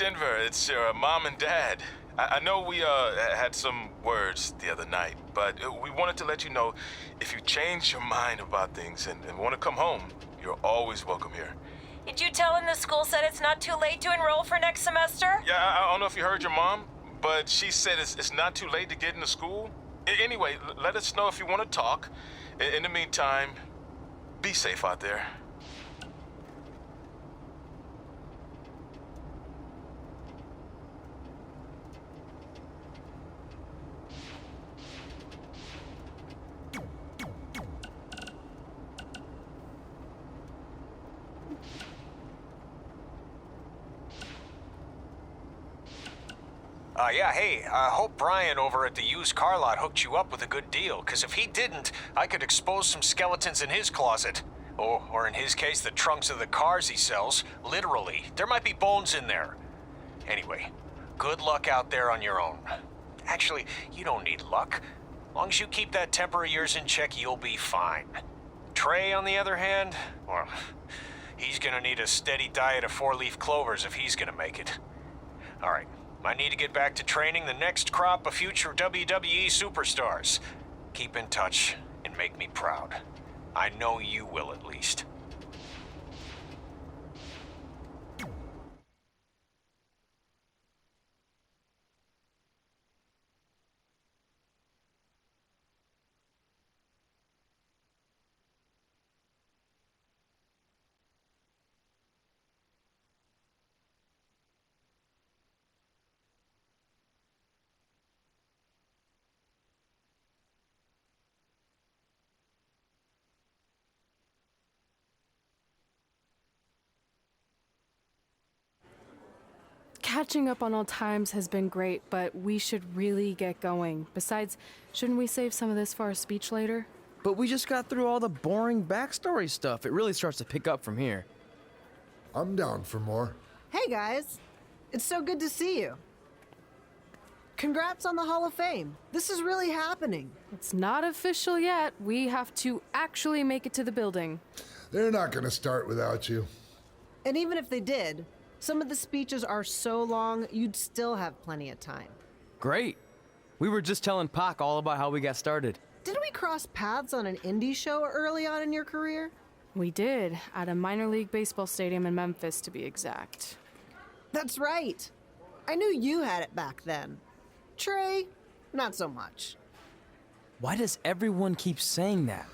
Denver. It's your mom and dad. I know we had some words the other night, but we wanted to let you know if you change your mind about things and want to come home, you're always welcome here. Did you tell him the school said it's not too late to enroll for next semester? Yeah, I don't know if you heard your mom, but she said it's not too late to get into school. Anyway, let us know if you want to talk. In the meantime, be safe out there. Yeah, hey, I hope Brian over at the used car lot hooked you up with a good deal, because if he didn't, I could expose some skeletons in his closet. Or in his case, the trunks of the cars he sells. Literally. There might be bones in there. Anyway, good luck out there on your own. Actually, you don't need luck. As long as you keep that temper of yours in check, you'll be fine. Trey, on the other hand, well, he's gonna need a steady diet of 4-leaf clovers if he's gonna make it. All right. I need to get back to training the next crop of future WWE superstars. Keep in touch and make me proud. I know you will, at least. Catching up on old times has been great, but we should really get going. Besides, shouldn't we save some of this for our speech later? But we just got through all the boring backstory stuff. It really starts to pick up from here. I'm down for more. Hey guys, it's so good to see you. Congrats on the Hall of Fame. This is really happening. It's not official yet. We have to actually make it to the building. They're not gonna start without you. And even if they did, some of the speeches are so long, you'd still have plenty of time. Great. We were just telling Pac all about how we got started. Didn't we cross paths on an indie show early on in your career? We did, at a minor league baseball stadium in Memphis, to be exact. That's right. I knew you had it back then. Trey, not so much. Why does everyone keep saying that?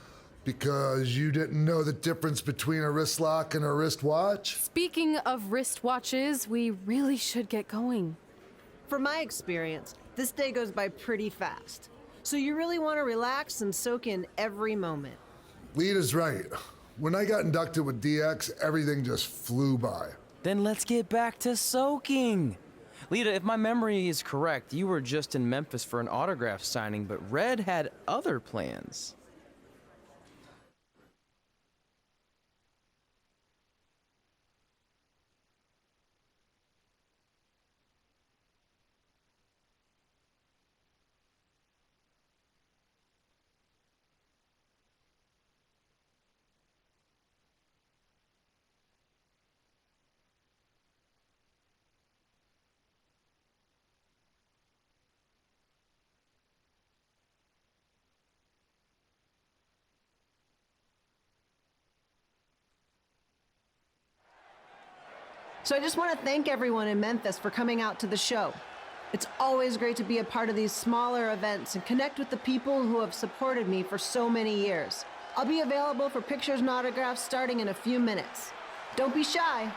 Because you didn't know the difference between a wrist lock and a wristwatch? Speaking of wristwatches, we really should get going. From my experience, this day goes by pretty fast. So you really want to relax and soak in every moment. Lita's right. When I got inducted with DX, everything just flew by. Then let's get back to soaking. Lita, if my memory is correct, you were just in Memphis for an autograph signing, but Red had other plans. So I just want to thank everyone in Memphis for coming out to the show. It's always great to be a part of these smaller events and connect with the people who have supported me for so many years. I'll be available for pictures and autographs starting in a few minutes. Don't be shy.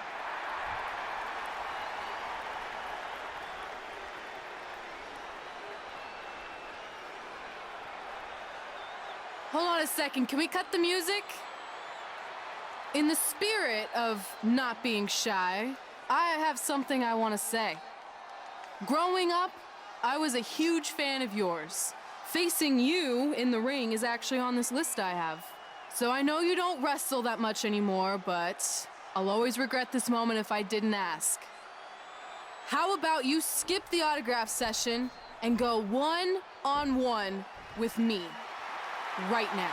Hold on a second, can we cut the music? In the spirit of not being shy, I have something I want to say. Growing up, I was a huge fan of yours. Facing you in the ring is actually on this list I have. So I know you don't wrestle that much anymore, but I'll always regret this moment if I didn't ask. How about you skip the autograph session and go one-on-one with me right now?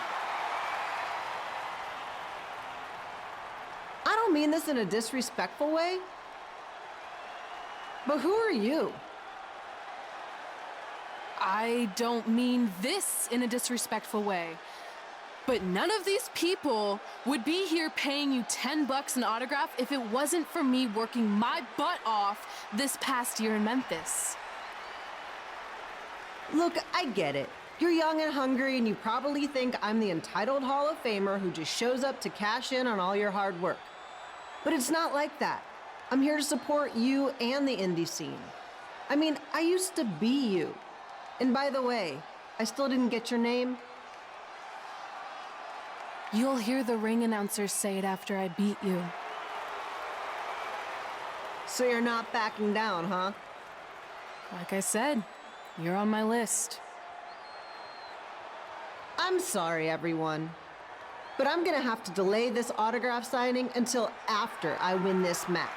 I don't mean this in a disrespectful way. But who are you? I don't mean this in a disrespectful way. But none of these people would be here paying you $10 an autograph if it wasn't for me working my butt off this past year in Memphis. Look, I get it. You're young and hungry, and you probably think I'm the entitled Hall of Famer who just shows up to cash in on all your hard work. But it's not like that. I'm here to support you and the indie scene. I mean, I used to be you. And by the way, I still didn't get your name. You'll hear the ring announcers say it after I beat you. So you're not backing down, huh? Like I said, you're on my list. I'm sorry, everyone. But I'm gonna have to delay this autograph signing until after I win this match.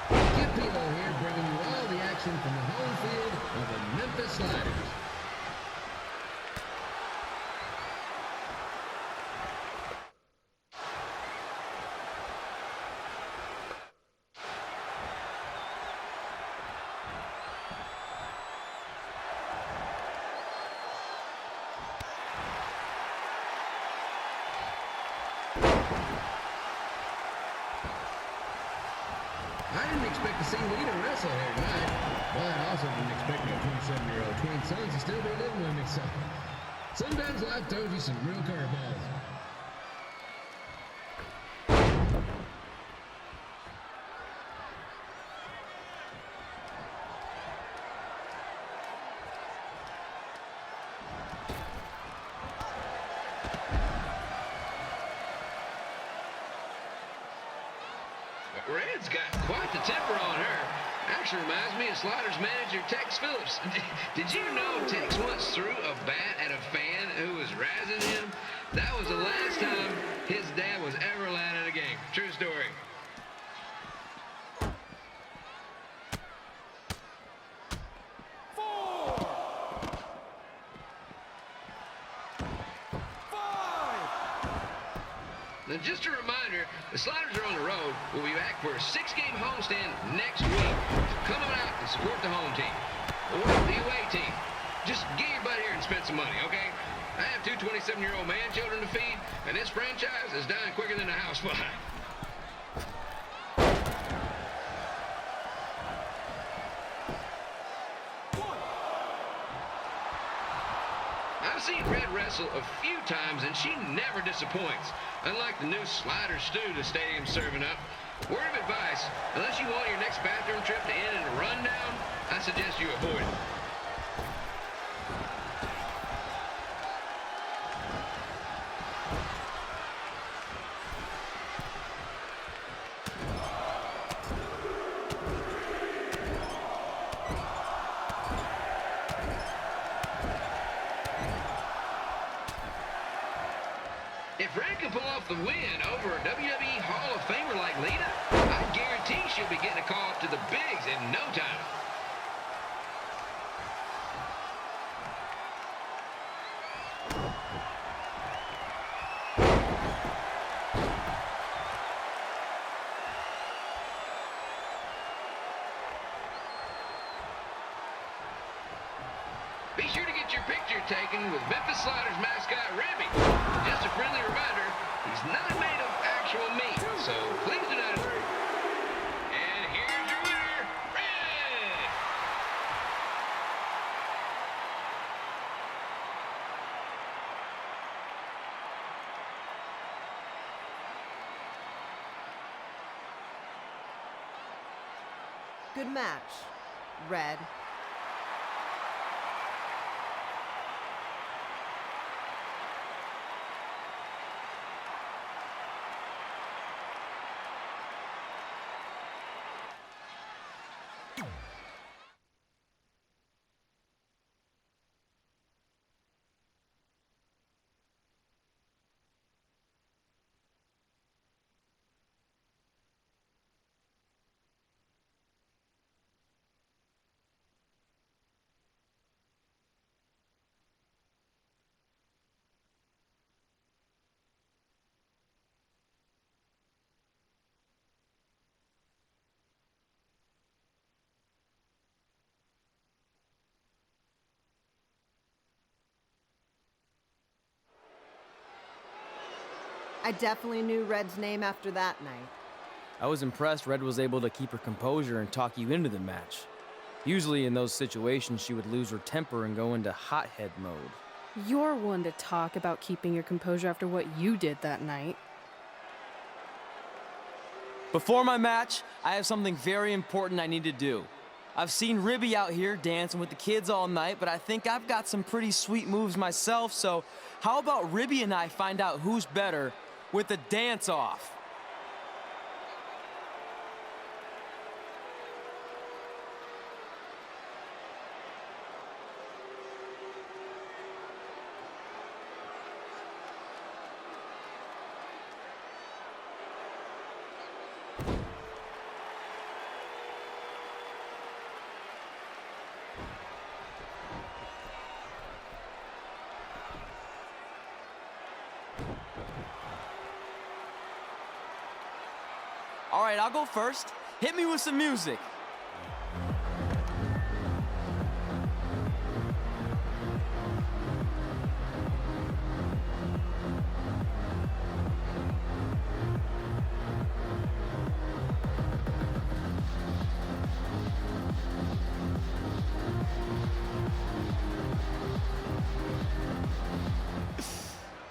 Skip Pilo here, bringing you all the action from the home field of the Memphis Sliders. I didn't expect to see Lita wrestle here tonight, but I also didn't expect my 27-year-old twin sons to still be living with me, so sometimes life throws you some real curveballs. Red's got quite the temper on her. Actually reminds me of Sliders manager Tex Phillips. Did you know Tex once threw a bat at a fan who was razzing him? That was the last time his dad was ever allowed at a game. True story. Now, just a reminder, the Sliders are on the road. We'll be back for a 6-game homestand next week. So come on out and support the home team. Or the away team. Just get your butt here and spend some money, okay? I have 2 27-year-old man-children to feed, and this franchise is dying quicker than a housefly. I've seen Red wrestle a few times, and she never disappoints. Unlike the new slider stew the stadium's serving up. Word of advice, unless you want your next bathroom trip to end in a rundown, I suggest you avoid it. If Red can pull off the win over a WWE Hall of Famer like Lita, I guarantee she'll be getting a call up to the bigs in no time. Be sure to get your picture taken with Memphis Sliders mascot Remy. Just a friendly reminder, he's not made of actual meat, so please do not. And here's your winner, Red! Good match, Red. I definitely knew Red's name after that night. I was impressed Red was able to keep her composure and talk you into the match. Usually in those situations, she would lose her temper and go into hothead mode. You're one to talk about keeping your composure after what you did that night. Before my match, I have something very important I need to do. I've seen Ribby out here dancing with the kids all night, but I think I've got some pretty sweet moves myself, so how about Ribby and I find out who's better with the dance-off? All right, I'll go first. Hit me with some music.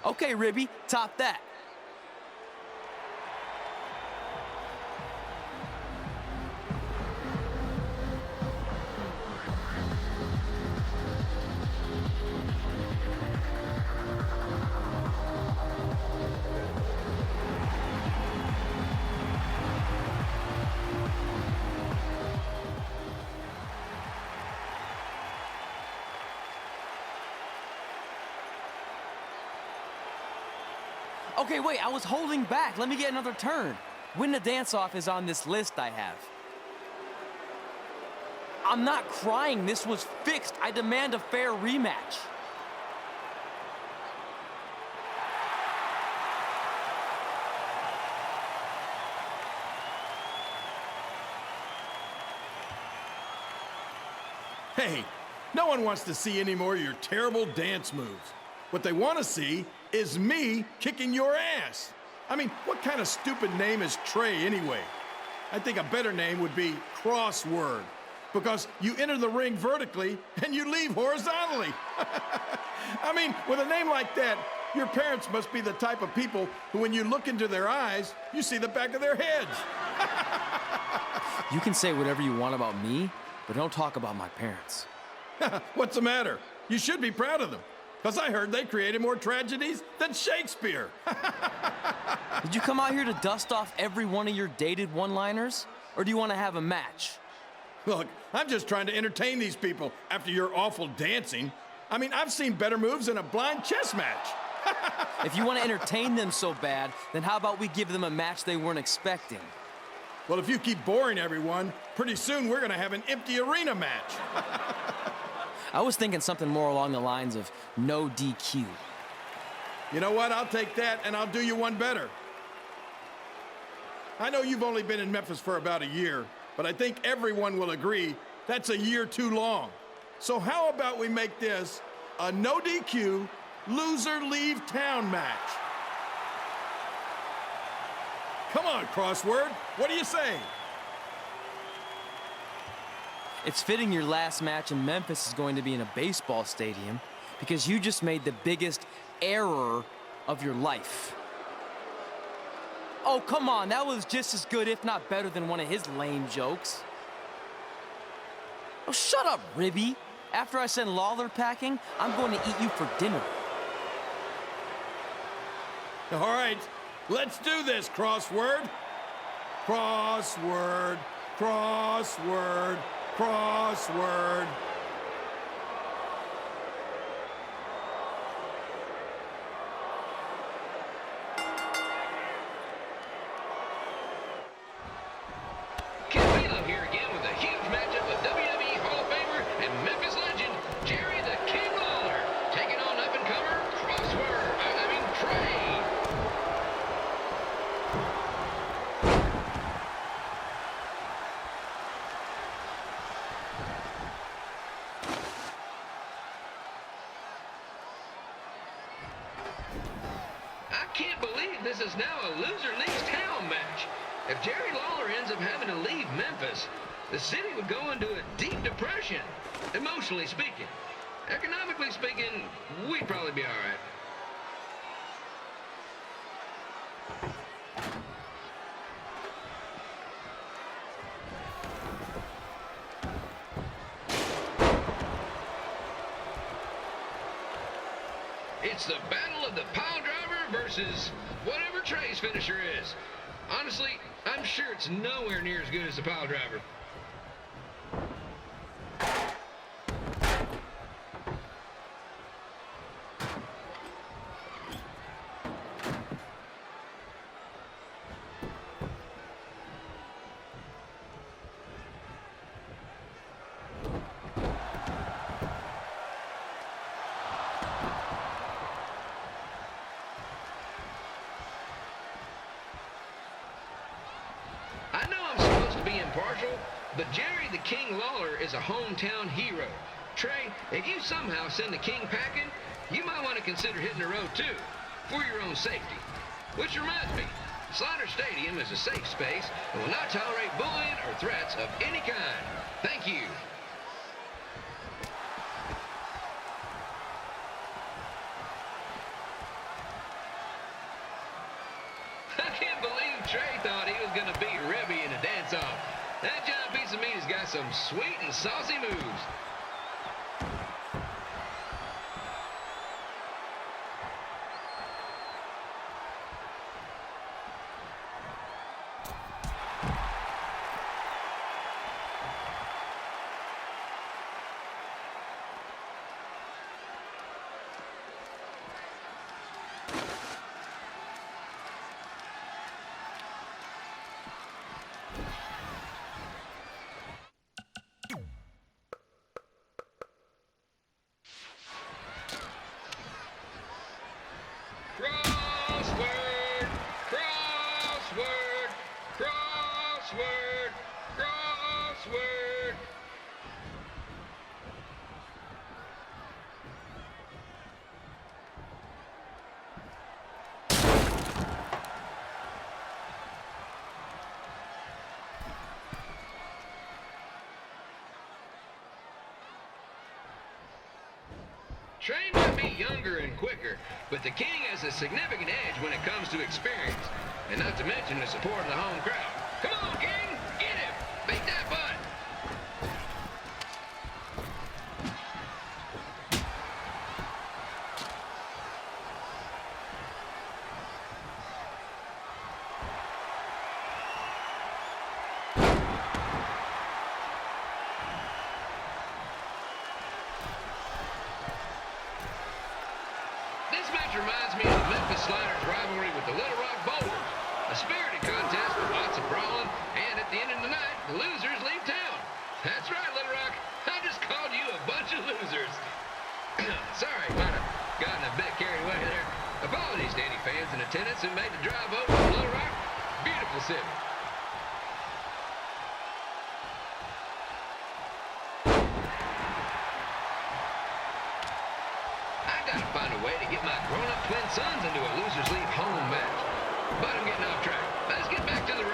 Okay, Ribby, top that. Okay, wait, I was holding back. Let me get another turn. Win the dance-off is on this list I have. I'm not crying. This was fixed. I demand a fair rematch. Hey, no one wants to see any more of your terrible dance moves. What they want to see is me kicking your ass. I mean, what kind of stupid name is Trey anyway? I think a better name would be Crossword, because you enter the ring vertically and you leave horizontally. I mean, with a name like that, your parents must be the type of people who, when you look into their eyes, you see the back of their heads. You can say whatever you want about me, but don't talk about my parents. What's the matter? You should be proud of them, because I heard they created more tragedies than Shakespeare. Did you come out here to dust off every one of your dated one-liners? Or do you want to have a match? Look, I'm just trying to entertain these people after your awful dancing. I mean, I've seen better moves in a blind chess match. If you want to entertain them so bad, then how about we give them a match they weren't expecting? Well, if you keep boring everyone, pretty soon we're gonna have an empty arena match. I was thinking something more along the lines of no DQ. You know what? I'll take that, and I'll do you one better. I know you've only been in Memphis for about a year, but I think everyone will agree that's a year too long. So how about we make this a no DQ, loser leave town match? Come on, Crossword. What do you say? It's fitting your last match in Memphis is going to be in a baseball stadium because you just made the biggest error of your life. Oh, come on, that was just as good, if not better, than one of his lame jokes. Oh, shut up, Ribby. After I send Lawler packing, I'm going to eat you for dinner. All right, let's do this, Crossword. Crossword, crossword, crossword. Here again with a huge matchup of WWE Hall of Famer and Memphis legend, Jerry the King Lawler, taking on up-and-comer Crossword. Trey. I can't believe this is now a loser leaves town match. If Jerry Lawler ends up having to leave Memphis, the city would go into a deep depression, emotionally speaking. Economically speaking, we'd probably be all right. It's the battle of the pile driver versus whatever Trey's finisher is. Honestly, I'm sure it's nowhere near as good as the pile driver. I know I'm supposed to be impartial, but Jerry the King Lawler is a hometown hero. Trey, if you somehow send the King packing, you might want to consider hitting the road too, for your own safety. Which reminds me, Slaughter Stadium is a safe space and will not tolerate bullying or threats of any kind. Thank you. I can't believe Trey thought he was going to beat Rebby in a dance-off. That giant piece of meat has got some sweet and saucy moves. Crossword! Crossword! Crossword! Crossword! Trey might be younger and quicker, but the King has a significant edge when it comes to experience, and not to mention the support of the home crowd. Come on, King! Get him! Beat that butt! This match reminds me of the Memphis Sliders' rivalry with the Little Rock Boulders. A spirited contest with lots of brawling, and at the end of the night, the losers leave town. That's right, Little Rock. I just called you a bunch of losers. Sorry, might have gotten a bit carried away there. Apologies to any fans in attendance who made the drive over to Little Rock. Beautiful city. Gotta find a way to get my grown-up twin sons into a losers leave home match. But I'm getting off track. Let's get back to the ring.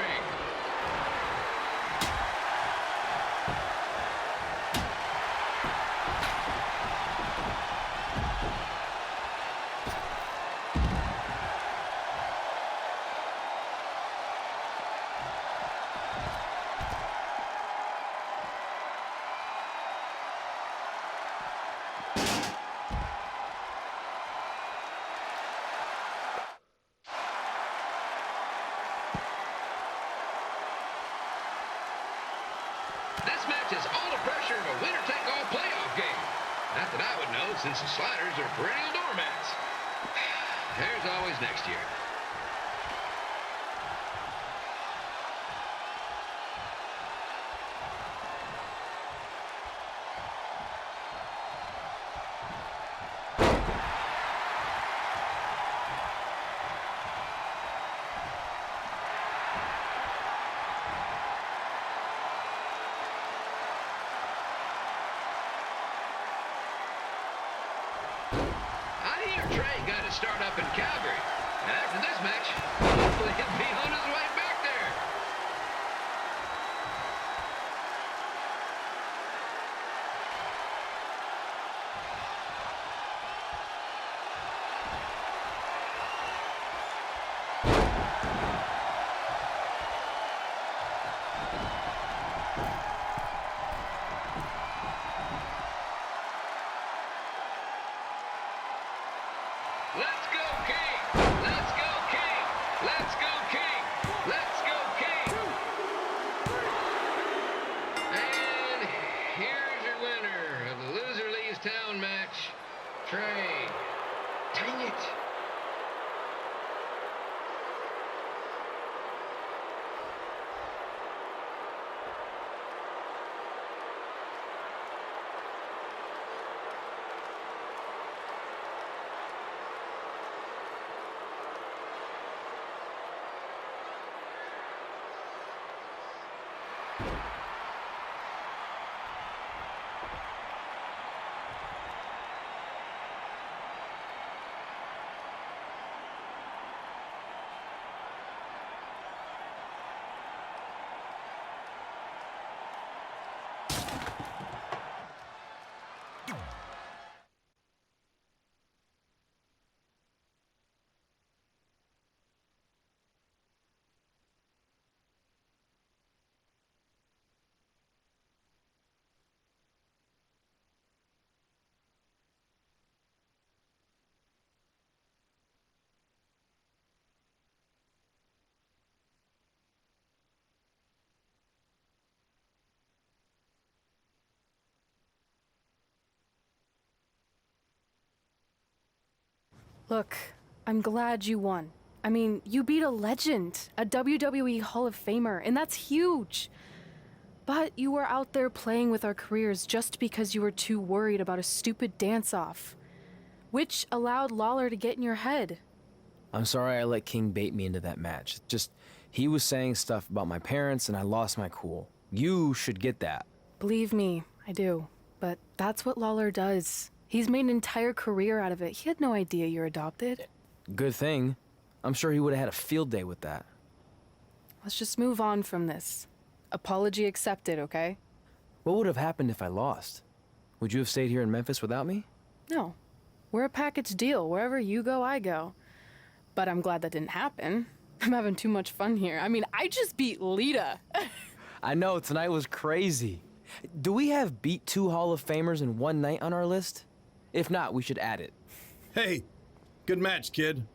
This match has all the pressure of a winner-take-all playoff game. Not that I would know, since the Sliders are perennial doormats. There's always next year. I hear Trey got to start up in Calgary. Let's go, King! Let's go, King! Let's go, King! Let's go, King! And here's your winner of the Loser Leaves Town match, Trey. Dang it! Look, I'm glad you won. I mean, you beat a legend, a WWE Hall of Famer, and that's huge. But you were out there playing with our careers just because you were too worried about a stupid dance-off, which allowed Lawler to get in your head. I'm sorry I let King bait me into that match. Just, he was saying stuff about my parents and I lost my cool. You should get that. Believe me, I do. But that's what Lawler does. He's made an entire career out of it. He had no idea you're adopted. Good thing. I'm sure he would have had a field day with that. Let's just move on from this. Apology accepted, okay? What would have happened if I lost? Would you have stayed here in Memphis without me? No. We're a package deal. Wherever you go, I go. But I'm glad that didn't happen. I'm having too much fun here. I mean, I just beat Lita. I know, tonight was crazy. Do we have beat 2 Hall of Famers in one night on our list? If not, we should add it. Hey, good match, kid.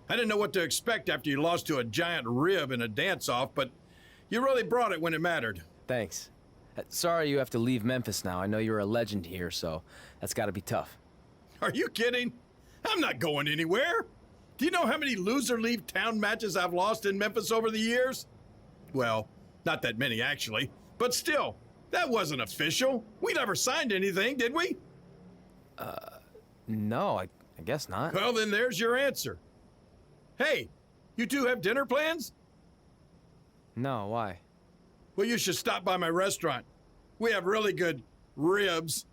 I didn't know what to expect after you lost to a giant rib in a dance-off, but you really brought it when it mattered. Thanks. Sorry you have to leave Memphis now. I know you're a legend here, so that's gotta be tough. Are you kidding? I'm not going anywhere. Do you know how many loser leave town matches I've lost in Memphis over the years? Well, not that many actually, but still, that wasn't official. We never signed anything, did we? No, I guess not. Well, then there's your answer. Hey, you two have dinner plans? No, why? Well, you should stop by my restaurant. We have really good ribs.